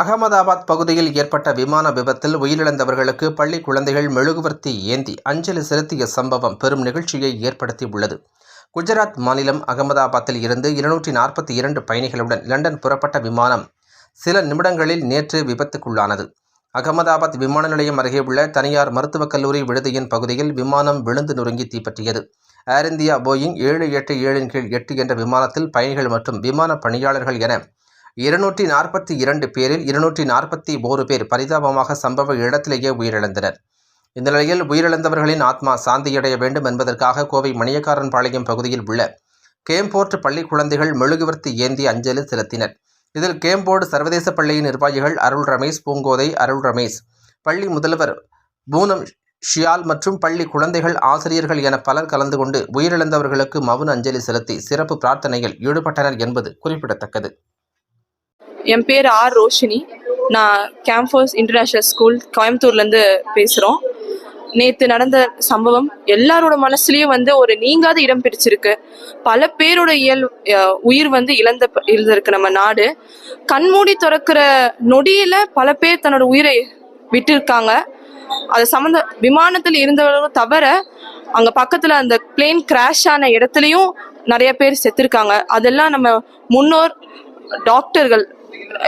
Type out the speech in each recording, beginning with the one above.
அகமதாபாத் பகுதியில் ஏற்பட்ட விமான விபத்தில் உயிரிழந்தவர்களுக்கு பள்ளி குழந்தைகள் மெழுகுவர்த்தி ஏந்தி அஞ்சலி செலுத்திய சம்பவம் பெரும் நிகழ்ச்சியை ஏற்படுத்தியுள்ளது. குஜராத் மாநிலம் அகமதாபாத்தில் இருந்து 242 பயணிகளுடன் லண்டன் புறப்பட்ட விமானம் சில நிமிடங்களில் நேற்று விபத்துக்குள்ளானது. அகமதாபாத் விமான நிலையம் அருகே உள்ள தனியார் மருத்துவக் கல்லூரி விடுதியின் பகுதியில் விமானம் விழுந்து நொறுங்கி தீப்பற்றியது. ஏர் இந்தியா போயிங் 787-8 என்ற விமானத்தில் பயணிகள் மற்றும் விமான பணியாளர்கள் என 242 பேரில் 241 பேர் பரிதாபமாக சம்பவ இடத்திலேயே உயிரிழந்தனர். இந்த நிலையில் உயிரிழந்தவர்களின் ஆத்மா சாந்தியடைய வேண்டும் என்பதற்காக கோவை மணியக்காரன்பாளையம் பகுதியில் உள்ள கேம்போர்ட் பள்ளி குழந்தைகள் மெழுகுவர்த்தி ஏந்தி அஞ்சலி செலுத்தினர். இதில் கேம்போர்டு சர்வதேச பள்ளியின் நிர்வாகிகள் அருள் ரமேஷ், பூங்கோதை, அருள் ரமேஷ், பள்ளி முதல்வர் பூனம் ஷியால் மற்றும் பள்ளி குழந்தைகள் ஆசிரியர்கள் என பலர் கலந்து கொண்டு உயிரிழந்தவர்களுக்கு மௌன அஞ்சலி செலுத்தி சிறப்பு பிரார்த்தனையில் ஈடுபட்டனர் என்பது குறிப்பிடத்தக்கது. என் பேர் ஆர் ரோஷினி. நான் கேம்பஸ் இன்டர்நேஷ்னல் ஸ்கூல் கோயம்புத்தூர்லேருந்து பேசுகிறோம். நேற்று நடந்த சம்பவம் எல்லாரோட மனசுலேயும் ஒரு நீங்காத இடம் பிடிச்சிருக்கு. பல பேரோட உயிர் இழந்திருக்கு நம்ம நாடு. கண்மூடி திறக்கிற நொடியில் பல பேர் தன்னோட உயிரை விட்டுருக்காங்க. அது விமானத்தில் இருந்தவர்களும் தவிர அங்கே பக்கத்தில் அந்த பிளேன் கிராஷ் ஆன இடத்துலையும் நிறைய பேர் செத்துருக்காங்க. அதெல்லாம் நம்ம முன்னோர் டாக்டர்கள்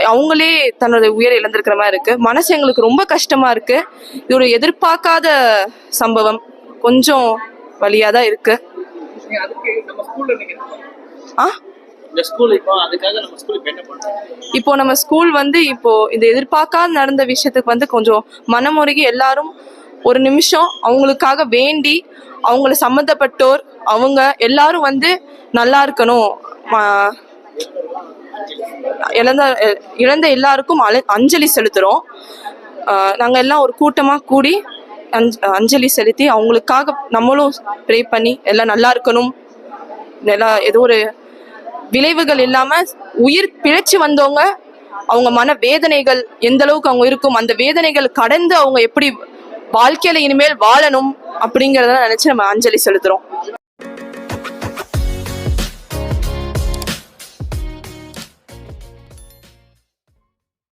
அவங்களே தன்னோட உயிரை இழந்திருக்கிற மாதிரி இருக்கு. மனசு எங்களுக்கு ரொம்ப கஷ்டமா இருக்கு. இது ஒரு எதிர்பார்க்காத சம்பவம். கொஞ்சம் வலியா தான் இருக்கு. இப்போ நம்ம ஸ்கூல் இப்போ இந்த எதிர்பார்க்காத நடந்த விஷயத்துக்கு கொஞ்சம் மனமுருகி எல்லாரும் ஒரு நிமிஷம் அவங்களுக்காக வேண்டி அவங்கள சம்மந்தப்பட்டோர் அவங்க எல்லாரும் நல்லா இருக்கணும். இழந்த எல்லாருக்கும் அஞ்சலி செலுத்துகிறோம். நாங்கள் எல்லாம் ஒரு கூட்டமாக கூடி அஞ்சலி செலுத்தி அவங்களுக்காக நம்மளும் ப்ரே பண்ணி எல்லாம் நல்லா இருக்கணும். ஏதோ ஒரு விளைவுகள் இல்லாமல் உயிர் பிழைச்சி வந்தவங்க அவங்க மன வேதனைகள் எந்த அளவுக்கு அவங்க இருக்கும், அந்த வேதனைகள் கடந்து அவங்க எப்படி வாழ்க்கையில இனிமேல் வாழணும் அப்படிங்கிறத நினச்சி நம்ம அஞ்சலி செலுத்துகிறோம்.